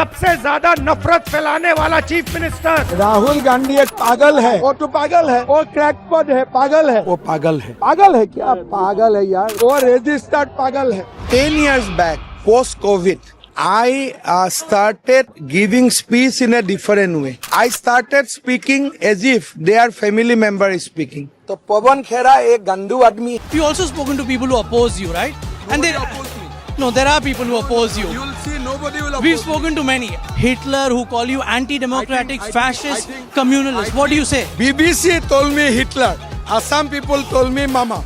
सबसे ज्यादा नफरत फैलाने वाला चीफ मिनिस्टर राहुल गांधी एक पागल है। वो तो पागल है, वो क्रैकपॉट है, पागल है, वो पागल है। पागल है क्या? पागल है यार, वो रजिस्टर्ड पागल है। 10 years back, post COVID, I started giving speech in a different way. I started speaking as if their family member is speaking. तो पवन खेरा एक गंदू आदमी। You also spoken to people who oppose you, right? And they oppose me. No, there are people who oppose you. You will see nobody will oppose. We've spoken to many. Hitler, who call you anti-democratic, fascist, communalist. What do you say? BBC told me Hitler. Assam people told me Mama.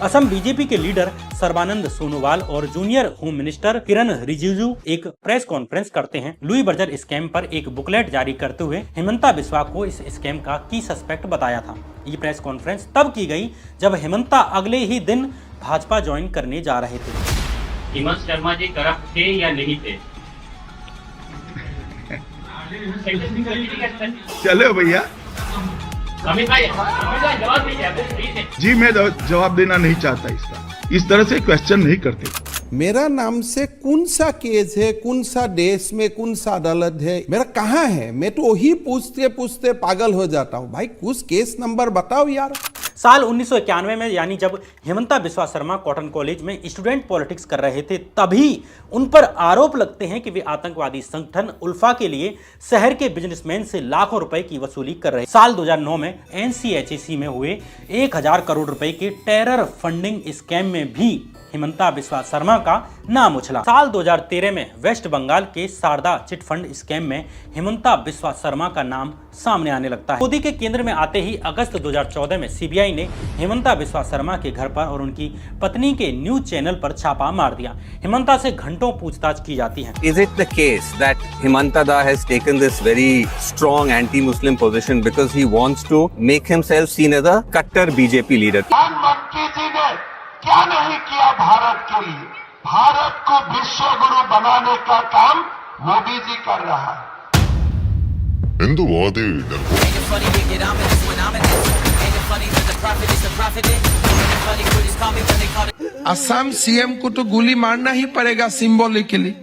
Assam BJP के leader Sarbananda Sonowal और junior home minister किरण रिजिजू एक press conference करते हैं। Louis Berger scam पर एक booklet जारी करते हुए हेमंता बिस्वा को इस स्कैम का की सस्पेक्ट बताया था। ये प्रेस कॉन्फ्रेंस तब की गई जब हेमंता अगले ही दिन भाजपा ज्वाइन करने जा रहे थे। हेमंत शर्मा जी करप्ट थे या नहीं थे? चलो भैया अमित भाई जवाब दीजिए। जी, मैं जवाब देना नहीं चाहता इसका। इस तरह से क्वेश्चन नहीं करते। मेरा नाम से कौन सा केस है, कौन सा देश में कौन सा अदालत है, मेरा कहाँ है? मैं तो वही पूछते पूछते पागल हो जाता हूँ। भाई कुछ केस नंबर बताओ यार। साल 1991 में यानी जब हेमंता बिस्वा शर्मा कॉटन कॉलेज में स्टूडेंट पॉलिटिक्स कर रहे थे, तभी उन पर आरोप लगते हैं कि वे आतंकवादी संगठन उल्फा के लिए शहर के बिजनेसमैन से लाखों रुपए की वसूली कर रहे। साल 2009 में NCHAC में हुए 1000 करोड़ रुपए के टेरर फंडिंग स्कैम में भी हेमंता बिस्वा शर्मा का नाम उछला। साल 2013 में वेस्ट बंगाल के शारदा चिट फंड स्कैम में हेमंता बिस्वा शर्मा का नाम सामने आने लगता है। मोदी के केंद्र में आते ही अगस्त 2014 में CBI ने हेमंता बिस्वा शर्मा के घर पर और उनकी पत्नी के न्यूज चैनल पर छापा मार दिया। हेमंता से घंटों पूछताछ की जाती है। Is it the case that Hemanta Da has taken this very strong anti-Muslim position because he wants to make himself seen as a Kattar BJP leader? प्रधानमंत्री जी ने क्या नहीं किया भारत के लिए? भारत को विश्व गुरु बनाने का काम मोदी जी कर रहा है। हिंदुवादी असम CM को तो गोली मारना ही पड़ेगा सिंबॉलिकली।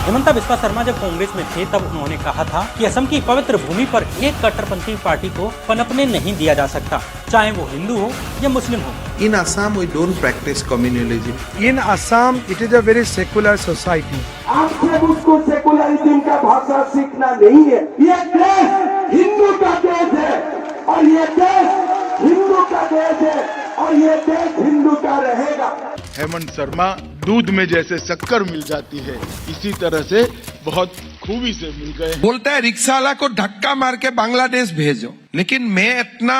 हेमंता बिस्वा शर्मा जब कांग्रेस में थे तब उन्होंने कहा था कि असम की पवित्र भूमि पर एक कट्टरपंथी पार्टी को पनपने नहीं दिया जा सकता, चाहे वो हिंदू हो या मुस्लिम हो। In Assam we don't practice communalism. In Assam it is a very secular society. आपसे मुझको सेकुलरिज्म का भाषा सीखना नहीं है। ये देश हिंदू का देश है और ये देश हिंदू का देश है और ये देश हिंदू का रहेगा। हेमंत शर्मा दूध में जैसे शक्कर मिल जाती है, इसी तरह से बहुत खूबी से मिल गए। बोलता है रिक्शा वाला को धक्का मार के बांग्लादेश भेजो, लेकिन मैं इतना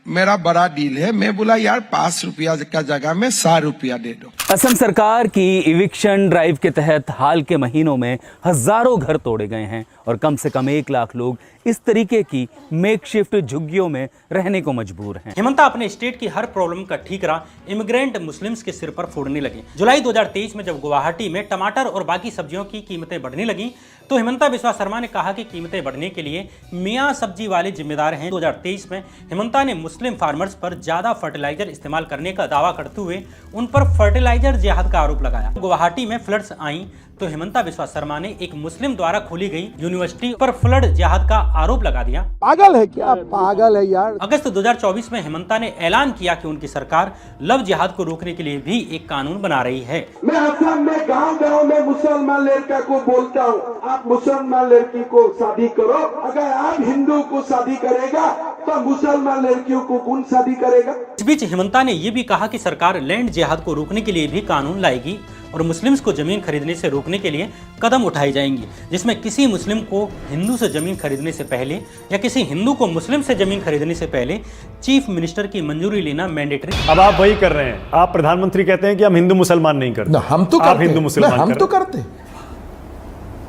मेरा बड़ा डील है, मैं बोला यार 5 रुपया का जगह में 100 रुपया दे दो। असम सरकार की इविक्शन ड्राइव के तहत हाल के महीनों में हजारों घर तोड़े गए हैं और कम से कम 1 लाख लोग इस तरीके की मेकशिफ्ट झुग्गियों में रहने को मजबूर हैं। हेमंता अपने स्टेट की हर प्रॉब्लम का ठीकरा इमिग्रेंट मुस्लिम्स के सिर पर फोड़ने लगे। जुलाई 2023 में जब गुवाहाटी में टमाटर और बाकी सब्जियों की कीमतें बढ़ने लगी तो हेमंता बिस्वा शर्मा ने कहा कि कीमतें बढ़ने के लिए मियां सब्जी वाले जिम्मेदार हैं। 2023 में हेमंता ने मुस्लिम फार्मर्स पर ज्यादा फर्टिलाइजर इस्तेमाल करने का दावा करते हुए उन पर फर्टिलाइजर जिहाद का आरोप लगाया। गुवाहाटी में फ्लड्स आई तो हेमंता बिस्वा शर्मा ने एक मुस्लिम द्वारा खोली गई यूनिवर्सिटी पर फ्लड जिहाद का आरोप लगा दिया। पागल है क्या? पागल है यार। अगस्त 2024 में हेमंता ने ऐलान किया कि उनकी सरकार लव जिहाद को रोकने के लिए भी एक कानून बना रही है। मैं असम में गांव-गांव में मुसलमान लड़का को बोलता हूँ, आप मुसलमान लड़की को शादी करो। अगर आप हिंदू को शादी करेगा तो मुसलमान लड़कियों को कौन शादी करेगा? इस बीच हेमंता ने यह भी कहा कि सरकार लैंड जिहाद को रोकने के लिए भी कानून लाएगी और मुस्लिम्स को जमीन खरीदने से रोकने के लिए कदम उठाए जाएंगे, जिसमें किसी मुस्लिम को हिंदू से जमीन खरीदने से पहले या किसी हिंदू को मुस्लिम से जमीन खरीदने से पहले चीफ मिनिस्टर की मंजूरी लेना मैंडेटरी। अब आप वही कर रहे हैं। आप प्रधानमंत्री कहते हैं कि हम हिंदू मुसलमान नहीं करते। हम तो आप हिंदू मुसलमान हम तो करते,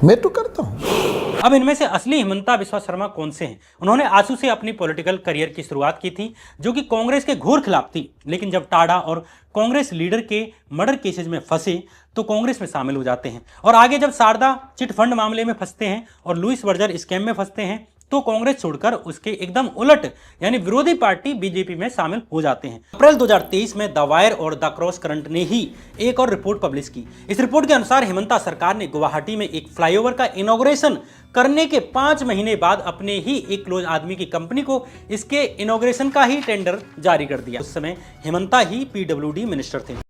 मैं तो करता हूँ। अब इनमें से असली हेमंता बिस्वा शर्मा कौन से हैं? उन्होंने आंसू से अपनी पॉलिटिकल करियर की शुरुआत की थी, जो कि कांग्रेस के घोर खिलाफ थी, लेकिन जब टाडा और कांग्रेस लीडर के मर्डर केसेस में फंसे तो कांग्रेस में शामिल हो जाते हैं और आगे जब शारदा चिट फंड मामले में फंसते हैं और लुई बर्जर स्कैम में फंसते हैं तो कांग्रेस छोड़कर उसके एकदम उलट यानी विरोधी पार्टी बीजेपी में शामिल हो जाते हैं। अप्रैल 2023 में द वायर और द क्रॉस करंट ने ही एक और रिपोर्ट पब्लिश की। इस रिपोर्ट के अनुसार हेमंता सरकार ने गुवाहाटी में एक फ्लाईओवर का इनॉग्रेशन करने के 5 महीने बाद अपने ही एक क्लोज आदमी की कंपनी को इसके इनॉग्रेशन का ही टेंडर जारी कर दिया। उस समय हेमंता ही पीडब्ल्यूडी मिनिस्टर थे।